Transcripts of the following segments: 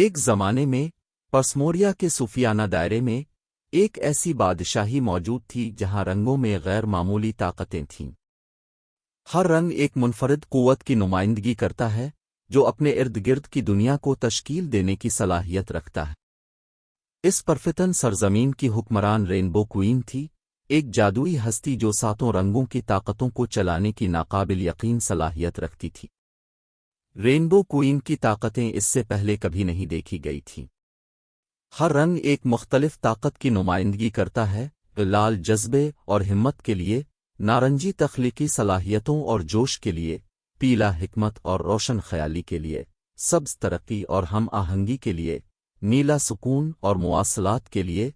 ایک زمانے میں پرسموریا کے صوفیانہ دائرے میں ایک ایسی بادشاہی موجود تھی جہاں رنگوں میں غیر معمولی طاقتیں تھیں۔ ہر رنگ ایک منفرد قوت کی نمائندگی کرتا ہے جو اپنے ارد گرد کی دنیا کو تشکیل دینے کی صلاحیت رکھتا ہے۔ اس پرفتن سرزمین کی حکمران رینبو کوئین تھی، ایک جادوئی ہستی جو ساتوں رنگوں کی طاقتوں کو چلانے کی ناقابل یقین صلاحیت رکھتی تھی۔ رینبو کوئین کی طاقتیں اس سے پہلے کبھی نہیں دیکھی گئی تھیں۔ ہر رنگ ایک مختلف طاقت کی نمائندگی کرتا ہے، لال جذبے اور ہمت کے لیے، نارنجی تخلیقی صلاحیتوں اور جوش کے لیے، پیلا حکمت اور روشن خیالی کے لیے، سبز ترقی اور ہم آہنگی کے لیے، نیلا سکون اور مواصلات کے لیے،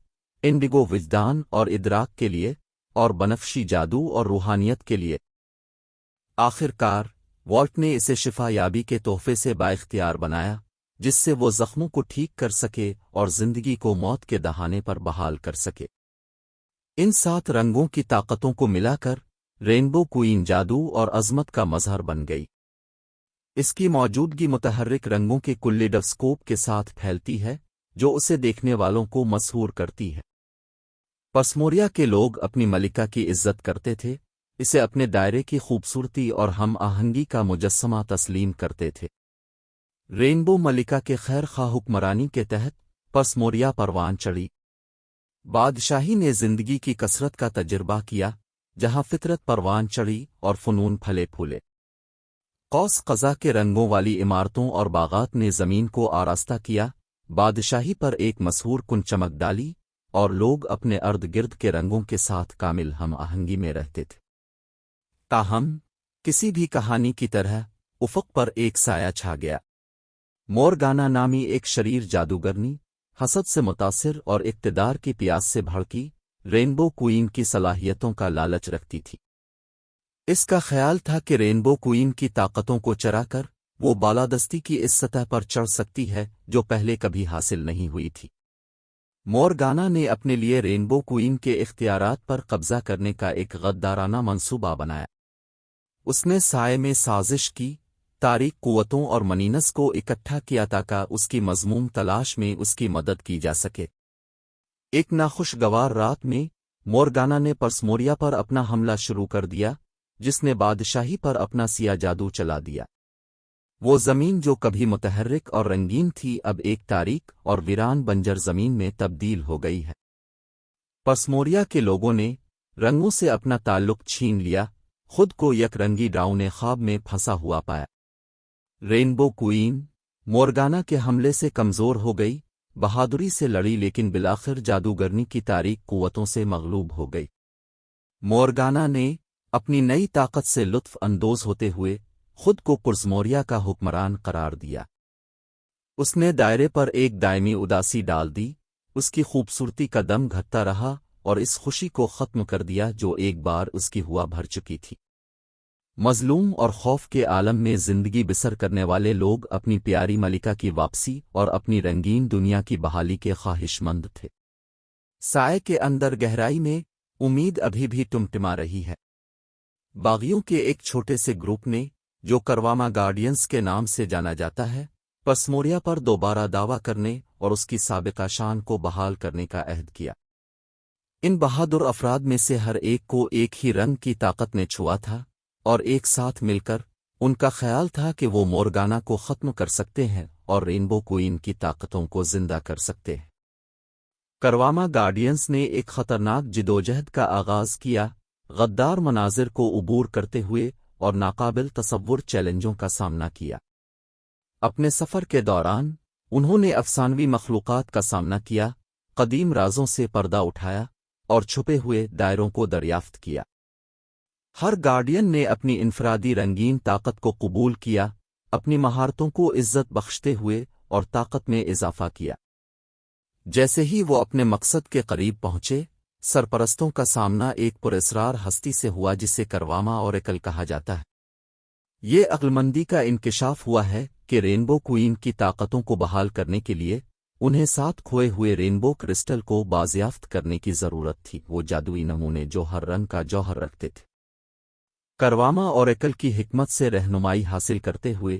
انڈیگو وجدان اور ادراک کے لیے، اور بنفشی جادو اور روحانیت کے لیے۔ آخر کار والٹ نے اسے شفا یابی کے تحفے سے بااختیار بنایا، جس سے وہ زخموں کو ٹھیک کر سکے اور زندگی کو موت کے دہانے پر بحال کر سکے۔ ان 7 رنگوں کی طاقتوں کو ملا کر رینبو کوئین جادو اور عظمت کا مظہر بن گئی۔ اس کی موجودگی متحرک رنگوں کے کلیڈوسکوپ کے ساتھ پھیلتی ہے جو اسے دیکھنے والوں کو مسحور کرتی ہے۔ پرسموریا کے لوگ اپنی ملکہ کی عزت کرتے تھے، اسے اپنے دائرے کی خوبصورتی اور ہم آہنگی کا مجسمہ تسلیم کرتے تھے۔ رینبو ملکہ کے خیر خواہ حکمرانی کے تحت پرسموریا پروان چڑھی۔ بادشاہی نے زندگی کی کثرت کا تجربہ کیا، جہاں فطرت پروان چڑھی اور فنون پھلے پھولے۔ قوس قزح کے رنگوں والی عمارتوں اور باغات نے زمین کو آراستہ کیا، بادشاہی پر ایک مسحور کن چمک ڈالی، اور لوگ اپنے ارد گرد کے رنگوں کے ساتھ کامل ہم آہنگی میں رہتے تھے۔ تاہم کسی بھی کہانی کی طرح افق پر ایک سایہ چھا گیا۔ مورگانا نامی ایک شریر جادوگرنی، حسد سے متاثر اور اقتدار کی پیاس سے بھڑکی، رینبو کوئین کی صلاحیتوں کا لالچ رکھتی تھی۔ اس کا خیال تھا کہ رینبو کوئین کی طاقتوں کو چرا کر وہ بالادستی کی اس سطح پر چڑھ سکتی ہے جو پہلے کبھی حاصل نہیں ہوئی تھی۔ مورگانا نے اپنے لیے رینبو کوئین کے اختیارات پر قبضہ کرنے کا ایک غدارانہ منصوبہ بنایا۔ اس نے سائے میں سازش کی، تاریک قوتوں اور منینس کو اکٹھا کیا تاکہ اس کی مذموم تلاش میں اس کی مدد کی جا سکے۔ ایک ناخوشگوار رات میں مورگانا نے پرسموریا پر اپنا حملہ شروع کر دیا، جس نے بادشاہی پر اپنا سیاہ جادو چلا دیا۔ وہ زمین جو کبھی متحرک اور رنگین تھی اب ایک تاریک اور ویران بنجر زمین میں تبدیل ہو گئی ہے۔ پرسموریا کے لوگوں نے رنگوں سے اپنا تعلق چھین لیا، خود کو یک رنگی ڈراؤنے خواب میں پھنسا ہوا پایا۔ رینبو کوئین مورگانا کے حملے سے کمزور ہو گئی، بہادری سے لڑی لیکن بالآخر جادوگرنی کی تاریک قوتوں سے مغلوب ہو گئی۔ مورگانا نے اپنی نئی طاقت سے لطف اندوز ہوتے ہوئے خود کو پرسموریا کا حکمران قرار دیا۔ اس نے دائرے پر ایک دائمی اداسی ڈال دی، اس کی خوبصورتی کا دم گھٹتا رہا اور اس خوشی کو ختم کر دیا جو ایک بار اس کی ہوا بھر چکی تھی۔ مظلوم اور خوف کے عالم میں زندگی بسر کرنے والے لوگ اپنی پیاری ملکہ کی واپسی اور اپنی رنگین دنیا کی بحالی کے خواہش مند تھے۔ سائے کے اندر گہرائی میں امید ابھی بھی ٹمٹما رہی ہے۔ باغیوں کے ایک چھوٹے سے گروپ نے، جو کرواما گارڈینز کے نام سے جانا جاتا ہے، پرسموریا پر دوبارہ دعویٰ کرنے اور اس کی سابقہ شان کو بحال کرنے کا عہد کیا۔ ان بہادر افراد میں سے ہر ایک کو ایک ہی رنگ کی طاقت نے چھوا تھا، اور ایک ساتھ مل کر ان کا خیال تھا کہ وہ مورگانا کو ختم کر سکتے ہیں اور رینبو کوئین کی طاقتوں کو زندہ کر سکتے ہیں۔ کرواما گارڈینز نے ایک خطرناک جدوجہد کا آغاز کیا، غدار مناظر کو عبور کرتے ہوئے اور ناقابل تصور چیلنجوں کا سامنا کیا۔ اپنے سفر کے دوران انہوں نے افسانوی مخلوقات کا سامنا کیا، قدیم رازوں سے پردہ اٹھایا اور چھپے ہوئے دائروں کو دریافت کیا۔ ہر گارڈین نے اپنی انفرادی رنگین طاقت کو قبول کیا، اپنی مہارتوں کو عزت بخشتے ہوئے اور طاقت میں اضافہ کیا۔ جیسے ہی وہ اپنے مقصد کے قریب پہنچے، سرپرستوں کا سامنا ایک پراسرار ہستی سے ہوا جسے کرواما اوریکل کہا جاتا ہے۔ یہ عقلمندی کا انکشاف ہوا ہے کہ رینبو کوئین کی طاقتوں کو بحال کرنے کے لیے انہیں 7 کھوئے ہوئے رینبو کرسٹل کو بازیافت کرنے کی ضرورت تھی، وہ جادوئی نمونے جو ہر رنگ کا جوہر رکھتے تھے۔ کرواما اوریکل کی حکمت سے رہنمائی حاصل کرتے ہوئے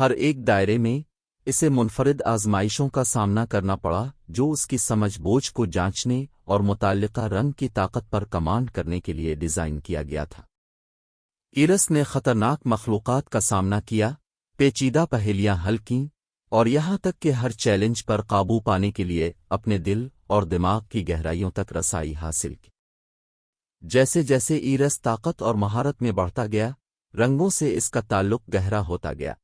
ہر ایک دائرے میں اسے منفرد آزمائشوں کا سامنا کرنا پڑا جو اس کی سمجھ بوجھ کو جانچنے اور متعلقہ رنگ کی طاقت پر کمانڈ کرنے کے لیے ڈیزائن کیا گیا تھا۔ ایرس نے خطرناک مخلوقات کا سامنا کیا، پیچیدہ پہیلیاں حل کیں، اور یہاں تک کہ ہر چیلنج پر قابو پانے کے لیے اپنے دل اور دماغ کی گہرائیوں تک رسائی حاصل کی۔ جیسے جیسے ایرس طاقت اور مہارت میں بڑھتا گیا، رنگوں سے اس کا تعلق گہرا ہوتا گیا۔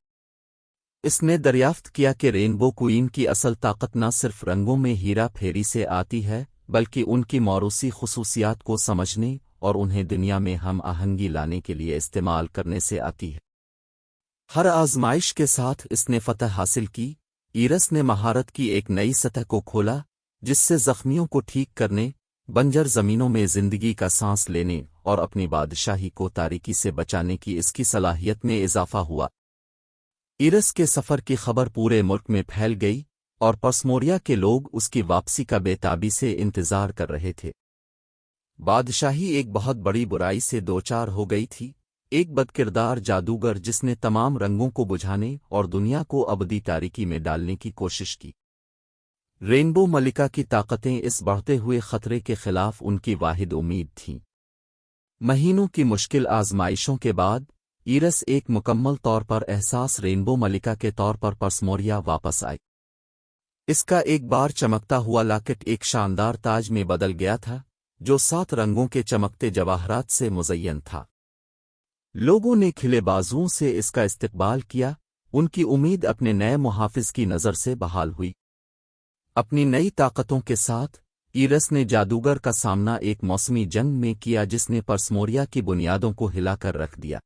اس نے دریافت کیا کہ رینبو کوئین کی اصل طاقت نہ صرف رنگوں میں ہیرا پھیری سے آتی ہے بلکہ ان کی موروثی خصوصیات کو سمجھنے اور انہیں دنیا میں ہم آہنگی لانے کے لیے استعمال کرنے سے آتی ہے۔ ہر آزمائش کے ساتھ اس نے فتح حاصل کی، ایرس نے مہارت کی ایک نئی سطح کو کھولا جس سے زخمیوں کو ٹھیک کرنے، بنجر زمینوں میں زندگی کا سانس لینے اور اپنی بادشاہی کو تاریکی سے بچانے کی اس کی صلاحیت میں اضافہ ہوا۔ ایرس کے سفر کی خبر پورے ملک میں پھیل گئی اور پسموریا کے لوگ اس کی واپسی کا بے تابی سے انتظار کر رہے تھے۔ بادشاہی ایک بہت بڑی برائی سے دوچار ہو گئی تھی، ایک بدکردار جادوگر جس نے تمام رنگوں کو بجھانے اور دنیا کو ابدی تاریکی میں ڈالنے کی کوشش کی۔ رینبو ملکہ کی طاقتیں اس بڑھتے ہوئے خطرے کے خلاف ان کی واحد امید تھیں۔ مہینوں کی مشکل آزمائشوں کے بعد ایرس ایک مکمل طور پر احساس رینبو ملکہ کے طور پر پسموریا واپس آئی۔ اس کا ایک بار چمکتا ہوا لاکٹ ایک شاندار تاج میں بدل گیا تھا جو 7 رنگوں کے چمکتے جواہرات سے مزین تھا۔ لوگوں نے کھلے بازوؤں سے اس کا استقبال کیا، ان کی امید اپنے نئے محافظ کی نظر سے بحال ہوئی۔ اپنی نئی طاقتوں کے ساتھ ایرس نے جادوگر کا سامنا ایک موسمی جنگ میں کیا جس نے پسموریا کی بنیادوں کو ہلا کر رکھ دیا۔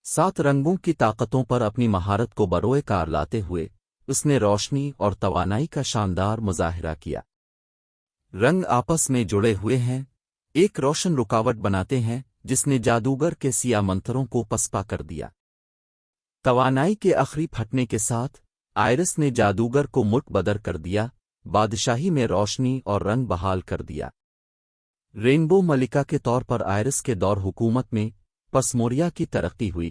7 رنگوں کی طاقتوں پر اپنی مہارت کو بروئے کار لاتے ہوئے اس نے روشنی اور توانائی کا شاندار مظاہرہ کیا۔ رنگ آپس میں جڑے ہوئے ہیں، ایک روشن رکاوٹ بناتے ہیں جس نے جادوگر کے سیاہ منتروں کو پسپا کر دیا۔ توانائی کے آخری پھٹنے کے ساتھ آئرس نے جادوگر کو ملک بدر کر دیا، بادشاہی میں روشنی اور رنگ بحال کر دیا۔ رینبو ملکہ کے طور پر آئرس کے دور حکومت میں پسموریا کی ترقی ہوئی۔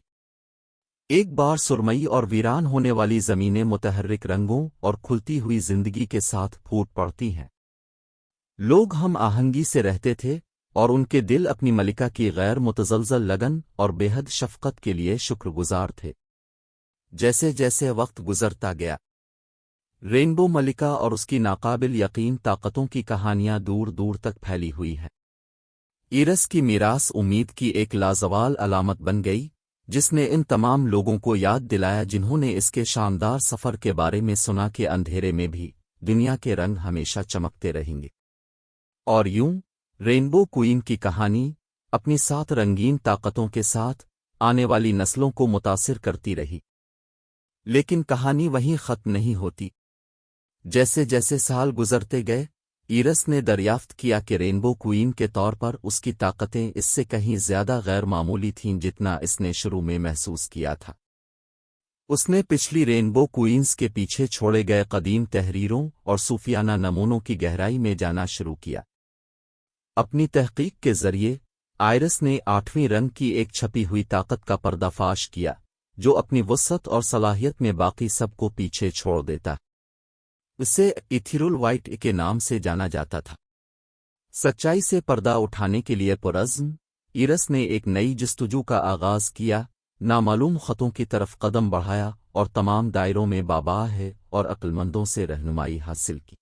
ایک بار سرمئی اور ویران ہونے والی زمینیں متحرک رنگوں اور کھلتی ہوئی زندگی کے ساتھ پھوٹ پڑتی ہیں۔ لوگ ہم آہنگی سے رہتے تھے اور ان کے دل اپنی ملکہ کی غیر متزلزل لگن اور بے حد شفقت کے لیے شکر گزار تھے۔ جیسے جیسے وقت گزرتا گیا، رینبو ملکہ اور اس کی ناقابل یقین طاقتوں کی کہانیاں دور دور تک پھیلی ہوئی ہیں۔ ایرس کی میراث امید کی ایک لازوال علامت بن گئی جس نے ان تمام لوگوں کو یاد دلایا جنہوں نے اس کے شاندار سفر کے بارے میں سنا کہ اندھیرے میں بھی دنیا کے رنگ ہمیشہ چمکتے رہیں گے۔ اور یوں رینبو کوئین کی کہانی اپنی 7 رنگین طاقتوں کے ساتھ آنے والی نسلوں کو متاثر کرتی رہی۔ لیکن کہانی وہیں ختم نہیں ہوتی۔ جیسے جیسے سال گزرتے گئے، ایرس نے دریافت کیا کہ رینبو کوئین کے طور پر اس کی طاقتیں اس سے کہیں زیادہ غیر معمولی تھیں جتنا اس نے شروع میں محسوس کیا تھا۔ اس نے پچھلی رینبو کوئینز کے پیچھے چھوڑے گئے قدیم تحریروں اور صوفیانہ نمونوں کی گہرائی میں جانا شروع کیا۔ اپنی تحقیق کے ذریعے آئرس نے 8ویں رنگ کی ایک چھپی ہوئی طاقت کا پردہ فاش کیا جو اپنی وسعت اور صلاحیت میں باقی سب کو پیچھے چھوڑ دیتا۔ اسے ایتھیرول وائٹ کے نام سے جانا جاتا تھا۔ سچائی سے پردہ اٹھانے کے لیے پرعزم ایرس نے ایک نئی جستجو کا آغاز کیا، نامعلوم خطوں کی طرف قدم بڑھایا اور تمام دائروں میں بابا ہے اور عقلمندوں سے رہنمائی حاصل کی۔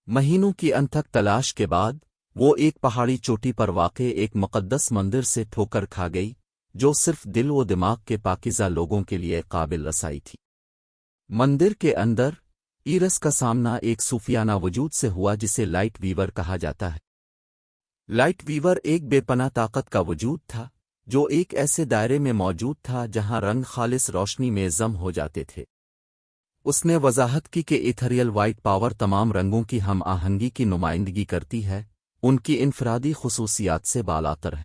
مہینوں کی انتھک تلاش کے بعد وہ ایک پہاڑی چوٹی پر واقع ایک مقدس مندر سے ٹھوکر کھا گئی جو صرف دل و دماغ کے پاکیزہ لوگوں کے لیے قابل رسائی تھی۔ مندر کے اندر ایرس کا سامنا ایک صوفیانہ وجود سے ہوا جسے لائٹ ویور کہا جاتا ہے۔ لائٹ ویور ایک بے پناہ طاقت کا وجود تھا جو ایک ایسے دائرے میں موجود تھا جہاں رنگ خالص روشنی میں ضم ہو جاتے تھے۔ اس نے وضاحت کی کہ ایتھریل وائٹ پاور تمام رنگوں کی ہم آہنگی کی نمائندگی کرتی ہے، ان کی انفرادی خصوصیات سے بالاتر ہے۔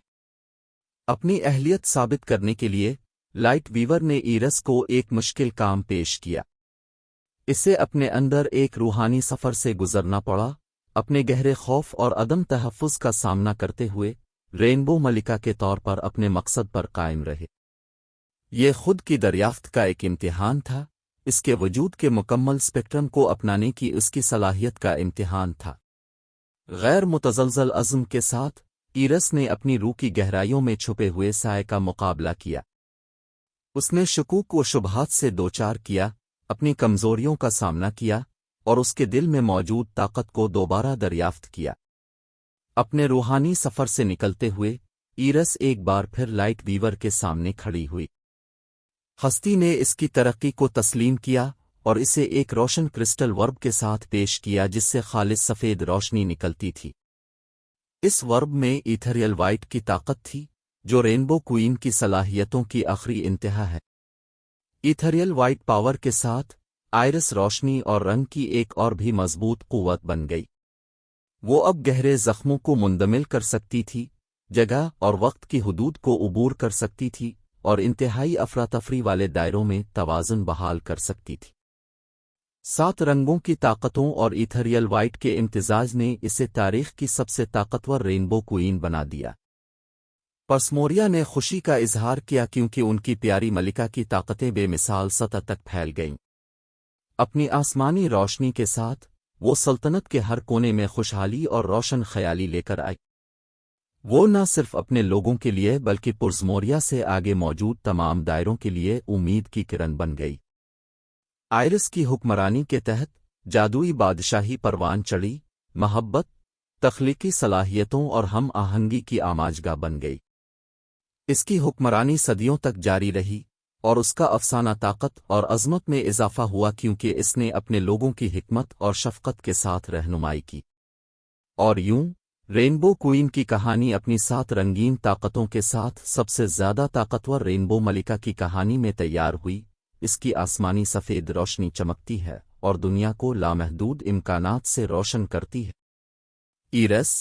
اپنی اہلیت ثابت کرنے کے لیے لائٹ ویور نے ایرس کو ایک مشکل کام پیش کیا۔ اسے اپنے اندر ایک روحانی سفر سے گزرنا پڑا، اپنے گہرے خوف اور عدم تحفظ کا سامنا کرتے ہوئے رینبو ملکہ کے طور پر اپنے مقصد پر قائم رہے۔ یہ خود کی دریافت کا ایک امتحان تھا، اس کے وجود کے مکمل اسپیکٹرم کو اپنانے کی اس کی صلاحیت کا امتحان تھا۔ غیر متزلزل عزم کے ساتھ ایرس نے اپنی روح کی گہرائیوں میں چھپے ہوئے سائے کا مقابلہ کیا۔ اس نے شکوک و شبہات سے دوچار کیا، اپنی کمزوریوں کا سامنا کیا، اور اس کے دل میں موجود طاقت کو دوبارہ دریافت کیا۔ اپنے روحانی سفر سے نکلتے ہوئے ایرس ایک بار پھر لائٹ ویور کے سامنے کھڑی ہوئی۔ ہستی نے اس کی ترقی کو تسلیم کیا اور اسے ایک روشن کرسٹل ورب کے ساتھ پیش کیا جس سے خالص سفید روشنی نکلتی تھی۔ اس ورب میں ایتھریل وائٹ کی طاقت تھی، جو رینبو کوئین کی صلاحیتوں کی آخری انتہا ہے۔ ایتھریل وائٹ پاور کے ساتھ آئرس روشنی اور رنگ کی ایک اور بھی مضبوط قوت بن گئی۔ وہ اب گہرے زخموں کو مندمل کر سکتی تھی، جگہ اور وقت کی حدود کو عبور کر سکتی تھی، اور انتہائی افراتفری والے دائروں میں توازن بحال کر سکتی تھی۔ 7 رنگوں کی طاقتوں اور ایتھریل وائٹ کے امتزاج نے اسے تاریخ کی سب سے طاقتور رینبو کوئین بنا دیا۔ پرسموریا نے خوشی کا اظہار کیا کیونکہ ان کی پیاری ملکہ کی طاقتیں بے مثال سطح تک پھیل گئیں۔ اپنی آسمانی روشنی کے ساتھ وہ سلطنت کے ہر کونے میں خوشحالی اور روشن خیالی لے کر آئی۔ وہ نہ صرف اپنے لوگوں کے لیے بلکہ پرسموریا سے آگے موجود تمام دائروں کے لیے امید کی کرن بن گئی۔ آئرس کی حکمرانی کے تحت جادوئی بادشاہی پروان چڑھی، محبت، تخلیقی صلاحیتوں اور ہم آہنگی کی آماجگاہ بن گئی۔ اس کی حکمرانی صدیوں تک جاری رہی، اور اس کا افسانہ طاقت اور عظمت میں اضافہ ہوا کیونکہ اس نے اپنے لوگوں کی حکمت اور شفقت کے ساتھ رہنمائی کی۔ اور یوں رینبو کوئین کی کہانی اپنی 7 رنگین طاقتوں کے ساتھ سب سے زیادہ طاقتور رینبو ملکہ کی کہانی میں تیار ہوئی۔ اس کی آسمانی سفید روشنی چمکتی ہے اور دنیا کو لامحدود امکانات سے روشن کرتی ہے۔ ایرس،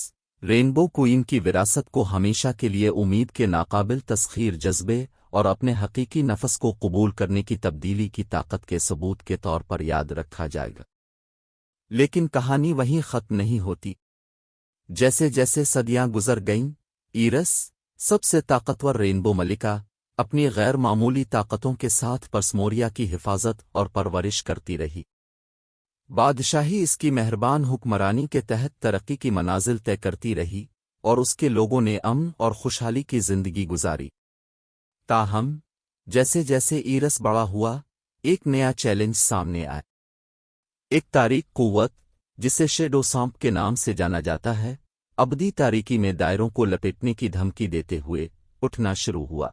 رینبو کوئین کی وراثت کو ہمیشہ کے لیے امید کے ناقابل تسخیر جذبے اور اپنے حقیقی نفس کو قبول کرنے کی تبدیلی کی طاقت کے ثبوت کے طور پر یاد رکھا جائے گا۔ لیکن کہانی وہیں ختم نہیں ہوتی۔ جیسے جیسے صدیاں گزر گئیں، ایرس، سب سے طاقتور رینبو ملکہ، اپنی غیر معمولی طاقتوں کے ساتھ پرسموریا کی حفاظت اور پرورش کرتی رہی۔ بادشاہی اس کی مہربان حکمرانی کے تحت ترقی کی منازل طے کرتی رہی، اور اس کے لوگوں نے امن اور خوشحالی کی زندگی گزاری۔ تاہم جیسے جیسے ایرس بڑا ہوا، ایک نیا چیلنج سامنے آیا۔ ایک تاریک قوت، جسے شیڈو سامپ کے نام سے جانا جاتا ہے، ابدی تاریکی میں دائروں کو لپیٹنے کی دھمکی دیتے ہوئے اٹھنا شروع ہوا۔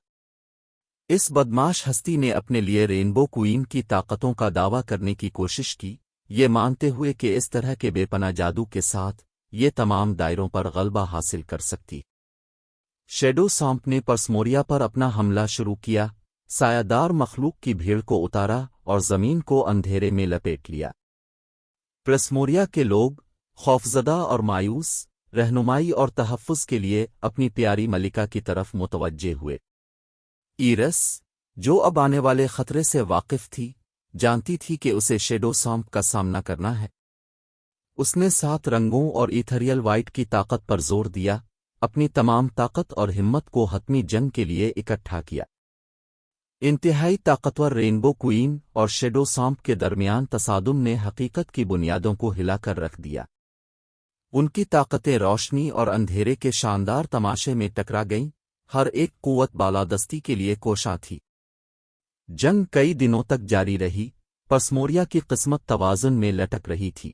اس بدماش ہستی نے اپنے لیے رینبو کوئین کی طاقتوں کا دعویٰ کرنے کی کوشش کی، یہ مانتے ہوئے کہ اس طرح کے بے پناہ جادو کے ساتھ یہ تمام دائروں پر غلبہ حاصل کر سکتی۔ شیڈو سامپ نے پرسموریا پر اپنا حملہ شروع کیا، سایہ دار مخلوق کی بھیڑ کو اتارا اور زمین کو اندھیرے میں لپیٹ لیا۔ پرسموریا کے لوگ، خوفزدہ اور مایوس، رہنمائی اور تحفظ کے لیے اپنی پیاری ملکہ کی طرف متوجہ ہوئے۔ ایرس، جو اب آنے والے خطرے سے واقف تھی، جانتی تھی کہ اسے شیڈو سامپ کا سامنا کرنا ہے۔ اس نے 7 رنگوں اور ایتھریل وائٹ کی طاقت پر زور دیا، اپنی تمام طاقت اور ہمت کو حتمی جنگ کے لیے اکٹھا کیا۔ انتہائی طاقتور رینبو کوئین اور شیڈو سامپ کے درمیان تصادم نے حقیقت کی بنیادوں کو ہلا کر رکھ دیا۔ ان کی طاقتیں روشنی اور اندھیرے کے شاندار تماشے میں ٹکرا گئیں، ہر ایک قوت بالادستی کے لیے کوشاں تھی۔ جنگ کئی دنوں تک جاری رہی، پرسموریا کی قسمت توازن میں لٹک رہی تھی۔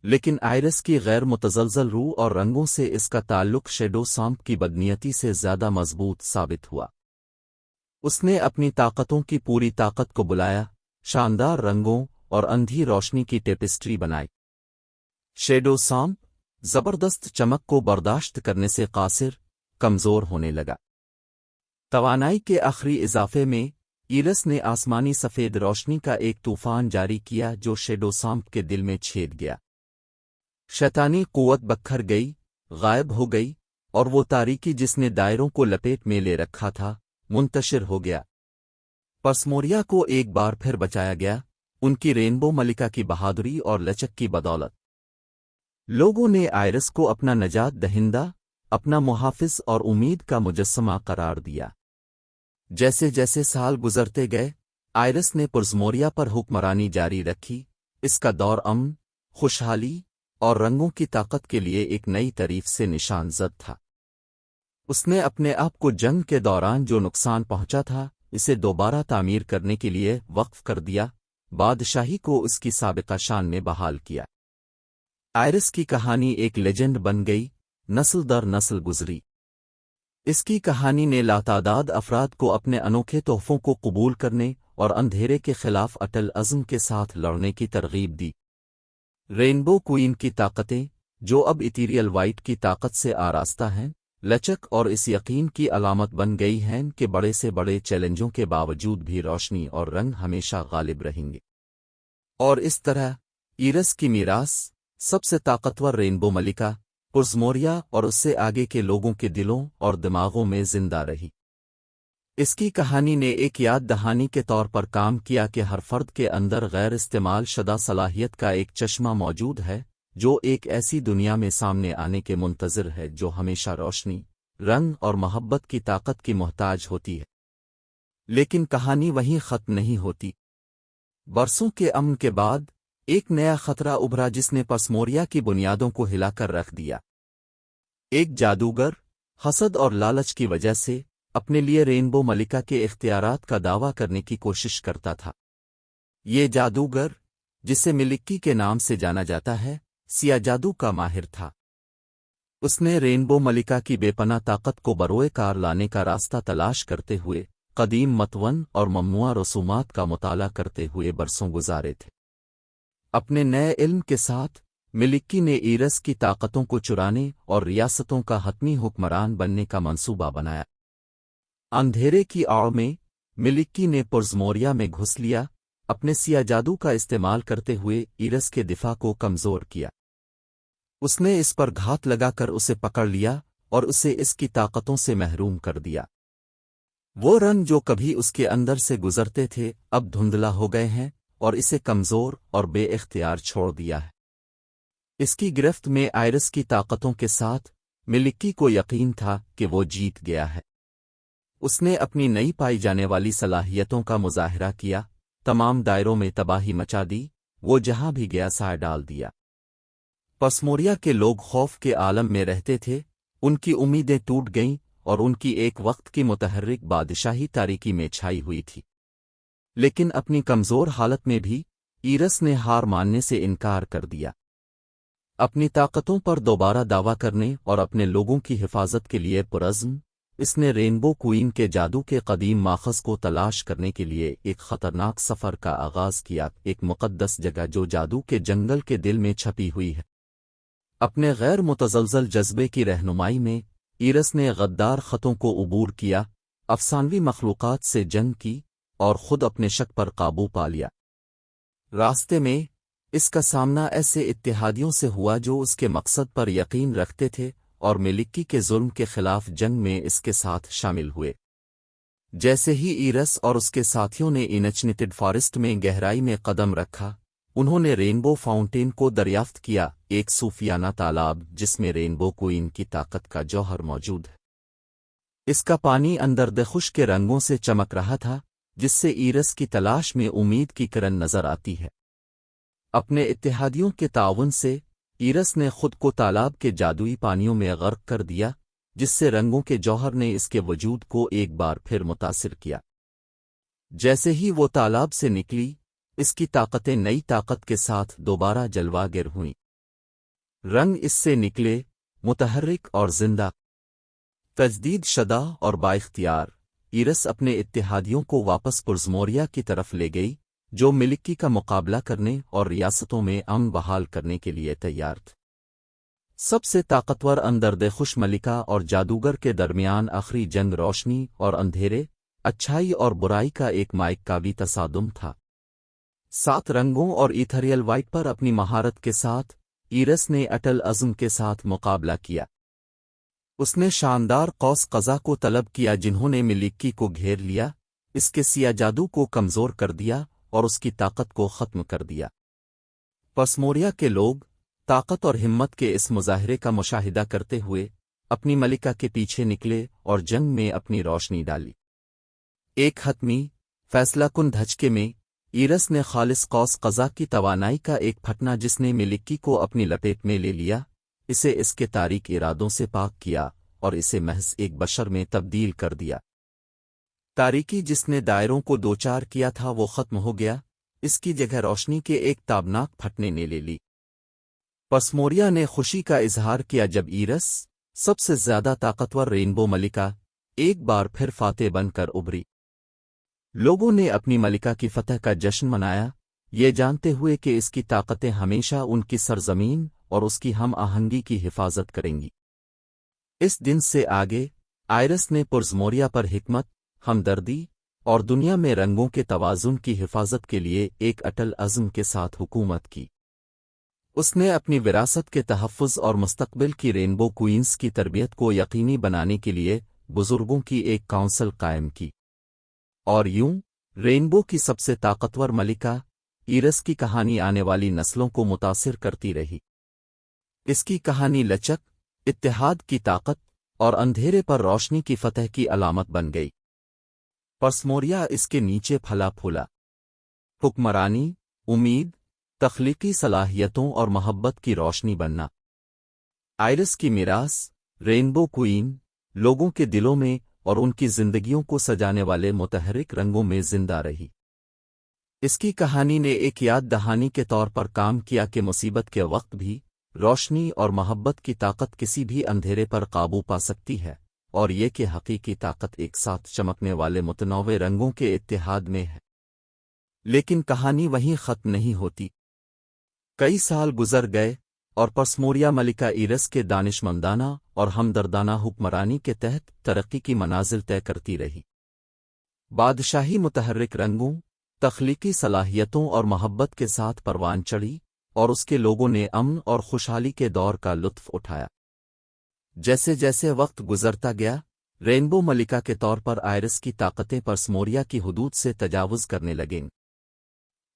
لیکن آئرس کی غیر متزلزل روح اور رنگوں سے اس کا تعلق شیڈو سامپ کی بدنیتی سے زیادہ مضبوط ثابت ہوا۔ اس نے اپنی طاقتوں کی پوری طاقت کو بلایا، شاندار رنگوں اور اندھی روشنی کی ٹیپسٹری بنائی۔ شیڈو سامپ زبردست چمک کو برداشت کرنے سے قاصر، کمزور ہونے لگا۔ توانائی کے آخری اضافے میں ایرس نے آسمانی سفید روشنی کا ایک طوفان جاری کیا جو شیڈو سامپ کے دل میں چھید گیا۔ شیطانی قوت بکھر گئی، غائب ہو گئی، اور وہ تاریکی جس نے دائروں کو لپیٹ میں لے رکھا تھا، منتشر ہو گیا۔ پرسموریا کو ایک بار پھر بچایا گیا، ان کی رینبو ملکہ کی بہادری اور لچک کی بدولت۔ لوگوں نے آئرس کو اپنا نجات دہندہ، اپنا محافظ اور امید کا مجسمہ قرار دیا۔ جیسے جیسے سال گزرتے گئے آئرس نے پرزموریا پر حکمرانی جاری رکھی۔ اس کا دور امن، خوشحالی اور رنگوں کی طاقت کے لیے ایک نئی تعریف سے نشان زد تھا۔ اس نے اپنے آپ کو جنگ کے دوران جو نقصان پہنچا تھا اسے دوبارہ تعمیر کرنے کے لیے وقف کر دیا، بادشاہی کو اس کی سابقہ شان میں بحال کیا۔ آئرس کی کہانی ایک لیجنڈ بن گئی، نسل در نسل گزری۔ اس کی کہانی نے لاتعداد افراد کو اپنے انوکھے تحفوں کو قبول کرنے اور اندھیرے کے خلاف اٹل عزم کے ساتھ لڑنے کی ترغیب دی۔ رینبو کوئین کی طاقتیں، جو اب ایتھریل وائٹ کی طاقت سے آراستہ ہیں، لچک اور اس یقین کی علامت بن گئی ہیں کہ بڑے سے بڑے چیلنجوں کے باوجود بھی روشنی اور رنگ ہمیشہ غالب رہیں گے۔ اور اس طرح ایرس کی میراث، سب سے طاقتور رینبو ملکہ، پرزموریا اور اس سے آگے کے لوگوں کے دلوں اور دماغوں میں زندہ رہی۔ اس کی کہانی نے ایک یاد دہانی کے طور پر کام کیا کہ ہر فرد کے اندر غیر استعمال شدہ صلاحیت کا ایک چشمہ موجود ہے، جو ایک ایسی دنیا میں سامنے آنے کے منتظر ہے جو ہمیشہ روشنی، رنگ اور محبت کی طاقت کی محتاج ہوتی ہے۔ لیکن کہانی وہیں ختم نہیں ہوتی۔ برسوں کے امن کے بعد ایک نیا خطرہ ابھرا جس نے پسموریا کی بنیادوں کو ہلا کر رکھ دیا۔ ایک جادوگر، حسد اور لالچ کی وجہ سے، اپنے لیے رینبو ملکہ کے اختیارات کا دعویٰ کرنے کی کوشش کرتا تھا۔ یہ جادوگر، جسے ملکی کے نام سے جانا جاتا ہے، سیاہ جادو کا ماہر تھا۔ اس نے رینبو ملکہ کی بے پناہ طاقت کو بروئے کار لانے کا راستہ تلاش کرتے ہوئے قدیم متون اور ممنوعہ رسومات کا مطالعہ کرتے ہوئے برسوں گزارے تھے۔ اپنے نئے علم کے ساتھ ملکی نے ایرس کی طاقتوں کو چرانے اور ریاستوں کا حتمی حکمران بننے کا منصوبہ بنایا۔ اندھیرے کی آڑ میں ملکی نے پرزموریا میں گھس لیا، اپنے سیاہ جادو کا استعمال کرتے ہوئے ایرس کے دفاع کو کمزور کیا۔ اس نے اس پر گھات لگا کر اسے پکڑ لیا اور اسے اس کی طاقتوں سے محروم کر دیا۔ وہ رنگ جو کبھی اس کے اندر سے گزرتے تھے اب دھندلا ہو گئے ہیں اور اسے کمزور اور بے اختیار چھوڑ دیا ہے۔ اس کی گرفت میں آئرس کی طاقتوں کے ساتھ ملکی کو یقین تھا کہ وہ جیت گیا ہے۔ اس نے اپنی نئی پائی جانے والی صلاحیتوں کا مظاہرہ کیا، تمام دائروں میں تباہی مچا دی، وہ جہاں بھی گیا سایہ ڈال دیا۔ پسموریا کے لوگ خوف کے عالم میں رہتے تھے، ان کی امیدیں ٹوٹ گئیں اور ان کی ایک وقت کی متحرک بادشاہی تاریکی میں چھائی ہوئی تھی۔ لیکن اپنی کمزور حالت میں بھی ایرس نے ہار ماننے سے انکار کر دیا۔ اپنی طاقتوں پر دوبارہ دعویٰ کرنے اور اپنے لوگوں کی حفاظت کے لیے پرعزم، اس نے رینبو کوئین کے جادو کے قدیم ماخذ کو تلاش کرنے کے لیے ایک خطرناک سفر کا آغاز کیا، ایک مقدس جگہ جو جادو کے جنگل کے دل میں چھپی ہوئی ہے۔ اپنے غیر متزلزل جذبے کی رہنمائی میں ایرس نے غدار خطوں کو عبور کیا، افسانوی مخلوقات سے جنگ کی اور خود اپنے شک پر قابو پا لیا۔ راستے میں اس کا سامنا ایسے اتحادیوں سے ہوا جو اس کے مقصد پر یقین رکھتے تھے اور ملکی کے ظلم کے خلاف جنگ میں اس کے ساتھ شامل ہوئے۔ جیسے ہی ایرس اور اس کے ساتھیوں نے انچنیٹڈ فارسٹ میں گہرائی میں قدم رکھا، انہوں نے رینبو فاؤنٹین کو دریافت کیا، ایک صوفیانہ تالاب جس میں رینبو کوئین کی طاقت کا جوہر موجود ہے۔ اس کا پانی اندرد خشک کے رنگوں سے چمک رہا تھا، جس سے ایرس کی تلاش میں امید کی کرن نظر آتی ہے۔ اپنے اتحادیوں کے تعاون سے ایرس نے خود کو تالاب کے جادوئی پانیوں میں غرق کر دیا، جس سے رنگوں کے جوہر نے اس کے وجود کو ایک بار پھر متاثر کیا۔ جیسے ہی وہ تالاب سے نکلی، اس کی طاقتیں نئی طاقت کے ساتھ دوبارہ جلوہ گر ہوئیں۔ رنگ اس سے نکلے، متحرک اور زندہ، تجدید شدہ اور بااختیار۔ ایرس اپنے اتحادیوں کو واپس پرزموریا کی طرف لے گئی، جو ملکی کا مقابلہ کرنے اور ریاستوں میں امن بحال کرنے کے لیے تیار تھے۔ سب سے طاقتور اندرد خوش ملکہ اور جادوگر کے درمیان آخری جنگ روشنی اور اندھیرے، اچھائی اور برائی کا ایک مائکاوی تصادم تھا۔ 7 رنگوں اور ایتھریل وائٹ پر اپنی مہارت کے ساتھ ایرس نے اٹل عزم کے ساتھ مقابلہ کیا۔ اس نے شاندار قوس قزح کو طلب کیا جنہوں نے ملکی کو گھیر لیا، اس کے سیاہ جادو کو کمزور کر دیا اور اس کی طاقت کو ختم کر دیا۔ پسموریا کے لوگ طاقت اور ہمت کے اس مظاہرے کا مشاہدہ کرتے ہوئے اپنی ملکہ کے پیچھے نکلے اور جنگ میں اپنی روشنی ڈالی۔ ایک حتمی فیصلہ کن دھچکے میں ایرس نے خالص قوس قزح کی توانائی کا ایک پھٹنا جس نے ملکی کو اپنی لپیٹ میں لے لیا، اسے اس کے تاریک ارادوں سے پاک کیا اور اسے محض ایک بشر میں تبدیل کر دیا۔ تاریکی جس نے دائروں کو دوچار کیا تھا وہ ختم ہو گیا، اس کی جگہ روشنی کے ایک تابناک پھٹنے نے لے لی۔ پس موریا نے خوشی کا اظہار کیا جب ایرس، سب سے زیادہ طاقتور رینبو ملکہ، ایک بار پھر فاتح بن کر ابھری۔ لوگوں نے اپنی ملکہ کی فتح کا جشن منایا، یہ جانتے ہوئے کہ اس کی طاقتیں ہمیشہ ان کی سرزمین اور اس کی ہم آہنگی کی حفاظت کریں گی۔ اس دن سے آگے آئرس نے پرزموریا پر حکمت، ہمدردی اور دنیا میں رنگوں کے توازن کی حفاظت کے لیے ایک اٹل عزم کے ساتھ حکومت کی۔ اس نے اپنی وراثت کے تحفظ اور مستقبل کی رینبو کوئینز کی تربیت کو یقینی بنانے کے لیے بزرگوں کی ایک کونسل قائم کی، اور یوں رینبو کی سب سے طاقتور ملکہ ایرس کی کہانی آنے والی نسلوں کو متاثر کرتی رہی۔ اس کی کہانی لچک، اتحاد کی طاقت اور اندھیرے پر روشنی کی فتح کی علامت بن گئی۔ پس موریا اس کے نیچے پھلا پھولا۔ حکمرانی، امید، تخلیقی صلاحیتوں اور محبت کی روشنی بننا۔ آئرس کی میراث، رینبو کوئین، لوگوں کے دلوں میں اور ان کی زندگیوں کو سجانے والے متحرک رنگوں میں زندہ رہی۔ اس کی کہانی نے ایک یاد دہانی کے طور پر کام کیا کہ مصیبت کے وقت بھی روشنی اور محبت کی طاقت کسی بھی اندھیرے پر قابو پا سکتی ہے، اور یہ کہ حقیقی طاقت ایک ساتھ چمکنے والے متنوع رنگوں کے اتحاد میں ہے۔ لیکن کہانی وہیں ختم نہیں ہوتی۔ کئی سال گزر گئے اور پرسموریا ملکہ ایرس کے دانشمندانہ اور ہمدردانہ حکمرانی کے تحت ترقی کی منازل طے کرتی رہی۔ بادشاہی متحرک رنگوں، تخلیقی صلاحیتوں اور محبت کے ساتھ پروان چڑھی، اور اس کے لوگوں نے امن اور خوشحالی کے دور کا لطف اٹھایا۔ جیسے جیسے وقت گزرتا گیا، رینبو ملکہ کے طور پر آئرس کی طاقتیں پرسموریا کی حدود سے تجاوز کرنے لگیں۔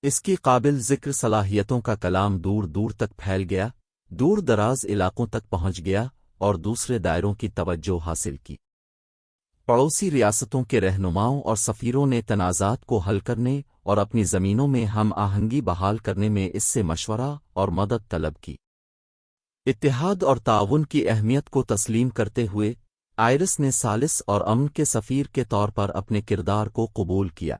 اس کی قابل ذکر صلاحیتوں کا کلام دور دور تک پھیل گیا، دور دراز علاقوں تک پہنچ گیا اور دوسرے دائروں کی توجہ حاصل کی۔ پڑوسی ریاستوں کے رہنماؤں اور سفیروں نے تنازعات کو حل کرنے اور اپنی زمینوں میں ہم آہنگی بحال کرنے میں اس سے مشورہ اور مدد طلب کی۔ اتحاد اور تعاون کی اہمیت کو تسلیم کرتے ہوئے آئرس نے سالس اور امن کے سفیر کے طور پر اپنے کردار کو قبول کیا۔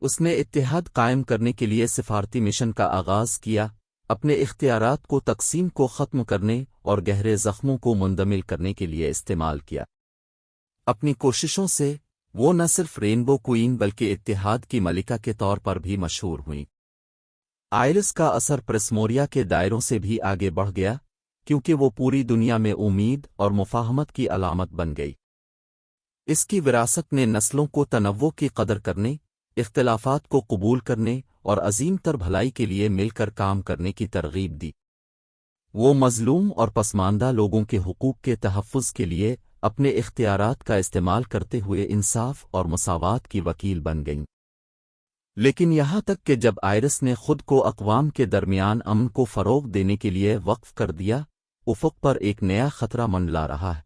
اس نے اتحاد قائم کرنے کے لیے سفارتی مشن کا آغاز کیا، اپنے اختیارات کو تقسیم کو ختم کرنے اور گہرے زخموں کو مندمل کرنے کے لیے استعمال کیا۔ اپنی کوششوں سے وہ نہ صرف رینبو کوئین بلکہ اتحاد کی ملکہ کے طور پر بھی مشہور ہوئیں۔ آئرس کا اثر پرسموریا کے دائروں سے بھی آگے بڑھ گیا، کیونکہ وہ پوری دنیا میں امید اور مفاہمت کی علامت بن گئی۔ اس کی وراثت نے نسلوں کو تنوع کی قدر کرنے، اختلافات کو قبول کرنے اور عظیم تر بھلائی کے لیے مل کر کام کرنے کی ترغیب دی۔ وہ مظلوم اور پسماندہ لوگوں کے حقوق کے تحفظ کے لیے اپنے اختیارات کا استعمال کرتے ہوئے انصاف اور مساوات کی وکیل بن گئیں۔ لیکن یہاں تک کہ جب آئرس نے خود کو اقوام کے درمیان امن کو فروغ دینے کے لیے وقف کر دیا، افق پر ایک نیا خطرہ منڈلا رہا ہے۔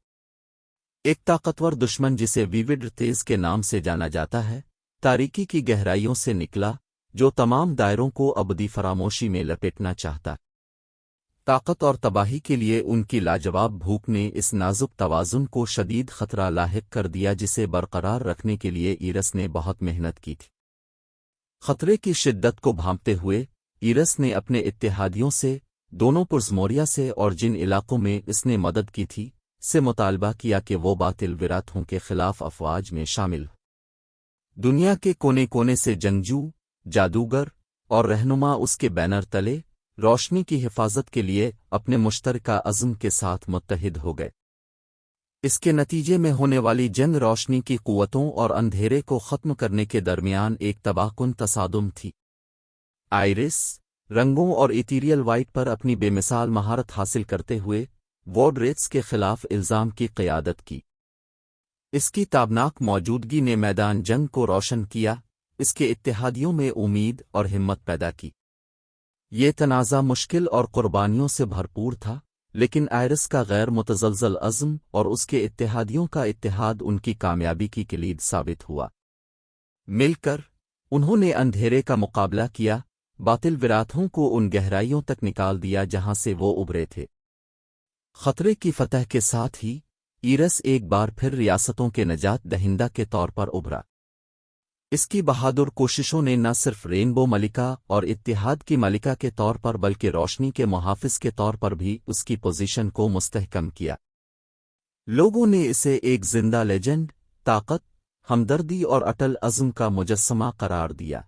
ایک طاقتور دشمن جسے ویوڈ تیز کے نام سے جانا جاتا ہے، تاریکی کی گہرائیوں سے نکلا، جو تمام دائروں کو ابدی فراموشی میں لپیٹنا چاہتا۔ طاقت اور تباہی کے لیے ان کی لاجواب بھوک نے اس نازک توازن کو شدید خطرہ لاحق کر دیا جسے برقرار رکھنے کے لیے ایرس نے بہت محنت کی تھی۔ خطرے کی شدت کو بھانپتے ہوئے ایرس نے اپنے اتحادیوں سے، دونوں پرزموریا سے اور جن علاقوں میں اس نے مدد کی تھی، سے مطالبہ کیا کہ وہ باطل وراتھوں کے خلاف افواج میں شامل ہو۔ دنیا کے کونے کونے سے جنگجو، جادوگر اور رہنما اس کے بینر تلے روشنی کی حفاظت کے لیے اپنے مشترکہ عزم کے ساتھ متحد ہو گئے۔ اس کے نتیجے میں ہونے والی جنگ روشنی کی قوتوں اور اندھیرے کو ختم کرنے کے درمیان ایک تباہ کن تصادم تھی۔ آئرس، رنگوں اور ایتیریل وائٹ پر اپنی بے مثال مہارت حاصل کرتے ہوئے وارڈریٹس کے خلاف الزام کی قیادت کی۔ اس کی تابناک موجودگی نے میدان جنگ کو روشن کیا، اس کے اتحادیوں میں امید اور ہمت پیدا کی۔ یہ تنازع مشکل اور قربانیوں سے بھرپور تھا، لیکن آئرس کا غیر متزلزل عزم اور اس کے اتحادیوں کا اتحاد ان کی کامیابی کی کلید ثابت ہوا۔ مل کر انہوں نے اندھیرے کا مقابلہ کیا، باطل وراتھوں کو ان گہرائیوں تک نکال دیا جہاں سے وہ ابھرے تھے۔ خطرے کی فتح کے ساتھ ہی ایرس ایک بار پھر ریاستوں کے نجات دہندہ کے طور پر ابھرا۔ اس کی بہادر کوششوں نے نہ صرف رینبو ملکہ اور اتحاد کی ملکہ کے طور پر بلکہ روشنی کے محافظ کے طور پر بھی اس کی پوزیشن کو مستحکم کیا۔ لوگوں نے اسے ایک زندہ لیجنڈ، طاقت، ہمدردی اور اٹل عزم کا مجسمہ قرار دیا۔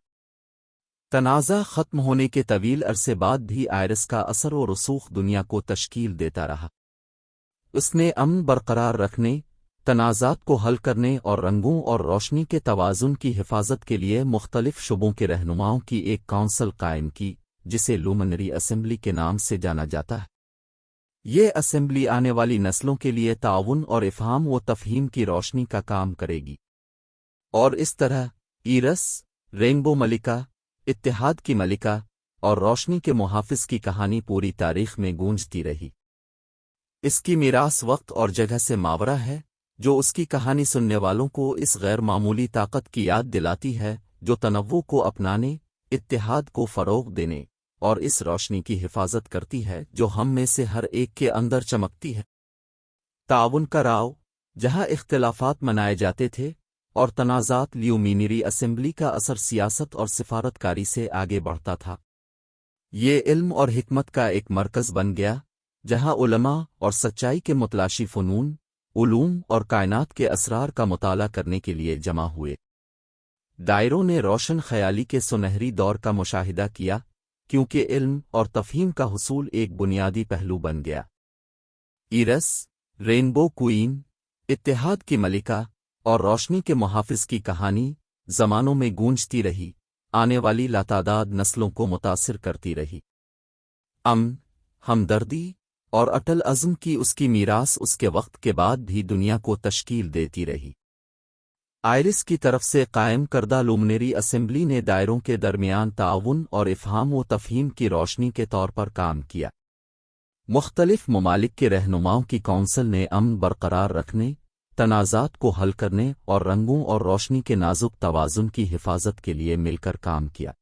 تنازع ختم ہونے کے طویل عرصے بعد بھی آئرس کا اثر و رسوخ دنیا کو تشکیل دیتا رہا۔ اس نے امن برقرار رکھنے، تنازعات کو حل کرنے اور رنگوں اور روشنی کے توازن کی حفاظت کے لیے مختلف شعبوں کے رہنماؤں کی ایک کونسل قائم کی، جسے لومنری اسمبلی کے نام سے جانا جاتا ہے۔ یہ اسمبلی آنے والی نسلوں کے لیے تعاون اور افہام و تفہیم کی روشنی کا کام کرے گی، اور اس طرح ایرس، رینبو ملکہ، اتحاد کی ملکہ اور روشنی کے محافظ کی کہانی پوری تاریخ میں گونجتی رہی۔ اس کی میراث وقت اور جگہ سے ماورا ہے، جو اس کی کہانی سننے والوں کو اس غیر معمولی طاقت کی یاد دلاتی ہے جو تنوع کو اپنانے، اتحاد کو فروغ دینے اور اس روشنی کی حفاظت کرتی ہے جو ہم میں سے ہر ایک کے اندر چمکتی ہے۔ تعاون کا راؤ، جہاں اختلافات منائے جاتے تھے اور تنازعات، لیومینری اسمبلی کا اثر سیاست اور سفارتکاری سے آگے بڑھتا تھا۔ یہ علم اور حکمت کا ایک مرکز بن گیا، جہاں علماء اور سچائی کے متلاشی فنون، علوم اور کائنات کے اسرار کا مطالعہ کرنے کے لیے جمع ہوئے۔ دائروں نے روشن خیالی کے سنہری دور کا مشاہدہ کیا، کیونکہ علم اور تفہیم کا حصول ایک بنیادی پہلو بن گیا۔ ایرس، رینبو کوئین، اتحاد کی ملکہ اور روشنی کے محافظ کی کہانی زمانوں میں گونجتی رہی، آنے والی لاتعداد نسلوں کو متاثر کرتی رہی۔ امن، ہمدردی اور اٹل عزم کی اس کی میراث اس کے وقت کے بعد بھی دنیا کو تشکیل دیتی رہی۔ آئرس کی طرف سے قائم کردہ لومنری اسمبلی نے دائروں کے درمیان تعاون اور افہام و تفہیم کی روشنی کے طور پر کام کیا۔ مختلف ممالک کے رہنماؤں کی کونسل نے امن برقرار رکھنے، تنازعات کو حل کرنے اور رنگوں اور روشنی کے نازک توازن کی حفاظت کے لیے مل کر کام کیا۔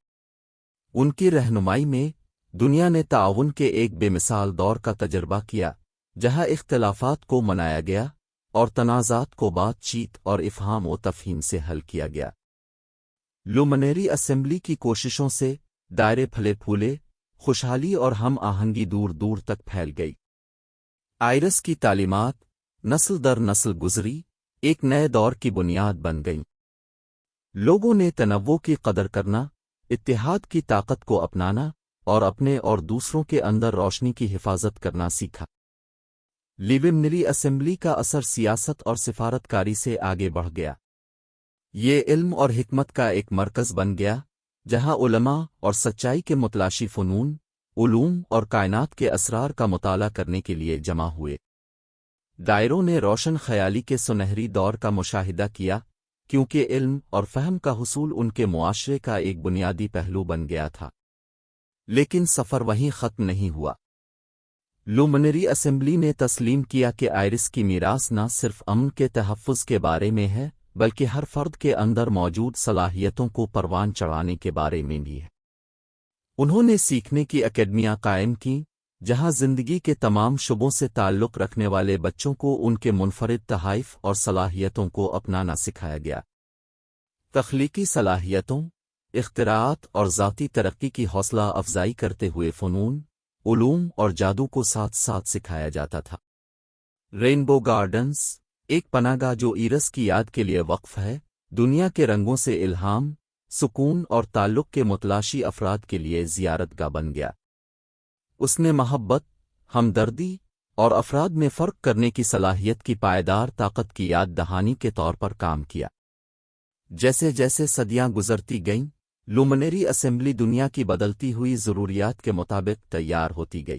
ان کی رہنمائی میں دنیا نے تعاون کے ایک بے مثال دور کا تجربہ کیا، جہاں اختلافات کو منایا گیا اور تنازعات کو بات چیت اور افہام و تفہیم سے حل کیا گیا۔ لومنری اسمبلی کی کوششوں سے دائرے پھلے پھولے، خوشحالی اور ہم آہنگی دور دور تک پھیل گئی۔ آئرس کی تعلیمات نسل در نسل گزری، ایک نئے دور کی بنیاد بن گئیں۔ لوگوں نے تنوع کی قدر کرنا، اتحاد کی طاقت کو اپنانا اور اپنے اور دوسروں کے اندر روشنی کی حفاظت کرنا سیکھا۔ لیومنری اسمبلی کا اثر سیاست اور سفارتکاری سے آگے بڑھ گیا۔ یہ علم اور حکمت کا ایک مرکز بن گیا، جہاں علماء اور سچائی کے متلاشی فنون، علوم اور کائنات کے اسرار کا مطالعہ کرنے کے لیے جمع ہوئے۔ دائروں نے روشن خیالی کے سنہری دور کا مشاہدہ کیا، کیونکہ علم اور فہم کا حصول ان کے معاشرے کا ایک بنیادی پہلو بن گیا تھا۔ لیکن سفر وہیں ختم نہیں ہوا۔ لومنری اسمبلی نے تسلیم کیا کہ آئرس کی میراث نہ صرف امن کے تحفظ کے بارے میں ہے، بلکہ ہر فرد کے اندر موجود صلاحیتوں کو پروان چڑھانے کے بارے میں بھی ہے۔ انہوں نے سیکھنے کی اکیڈمیاں قائم کیں، جہاں زندگی کے تمام شعبوں سے تعلق رکھنے والے بچوں کو ان کے منفرد تحائف اور صلاحیتوں کو اپنانا سکھایا گیا۔ تخلیقی صلاحیتوں، اختراعات اور ذاتی ترقی کی حوصلہ افزائی کرتے ہوئے فنون، علوم اور جادو کو ساتھ ساتھ سکھایا جاتا تھا۔ رینبو گارڈنز، ایک پناہ گاہ جو ایرس کی یاد کے لیے وقف ہے، دنیا کے رنگوں سے الہام، سکون اور تعلق کے متلاشی افراد کے لیے زیارت گاہ بن گیا۔ اس نے محبت، ہمدردی اور افراد میں فرق کرنے کی صلاحیت کی پائیدار طاقت کی یاد دہانی کے طور پر کام کیا۔ جیسے جیسے صدیاں گزرتی گئیں، لومنری اسمبلی دنیا کی بدلتی ہوئی ضروریات کے مطابق تیار ہوتی گئی۔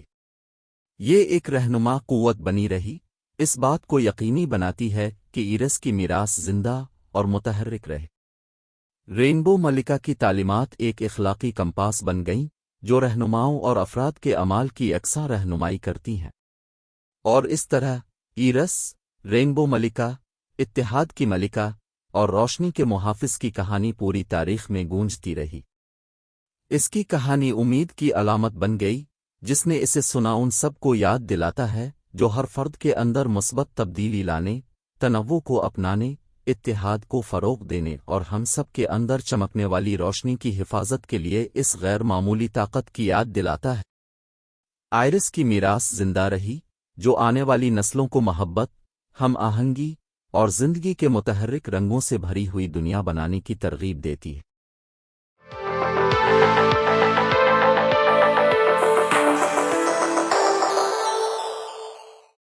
یہ ایک رہنما قوت بنی رہی، اس بات کو یقینی بناتی ہے کہ ایرس کی میراث زندہ اور متحرک رہے۔ رینبو ملکہ کی تعلیمات ایک اخلاقی کمپاس بن گئیں، جو رہنماؤں اور افراد کے اعمال کی یکساں رہنمائی کرتی ہیں۔ اور اس طرح ایرس، رینبو ملکہ، اتحاد کی ملکہ اور روشنی کے محافظ کی کہانی پوری تاریخ میں گونجتی رہی۔ اس کی کہانی امید کی علامت بن گئی، جس نے اسے سنا ان سب کو یاد دلاتا ہے جو ہر فرد کے اندر مثبت تبدیلی لانے، تنوع کو اپنانے، اتحاد کو فروغ دینے اور ہم سب کے اندر چمکنے والی روشنی کی حفاظت کے لیے اس غیر معمولی طاقت کی یاد دلاتا ہے۔ آئرس کی میراث زندہ رہی، جو آنے والی نسلوں کو محبت، ہم آہنگی اور زندگی کے متحرک رنگوں سے بھری ہوئی دنیا بنانے کی ترغیب دیتی ہے۔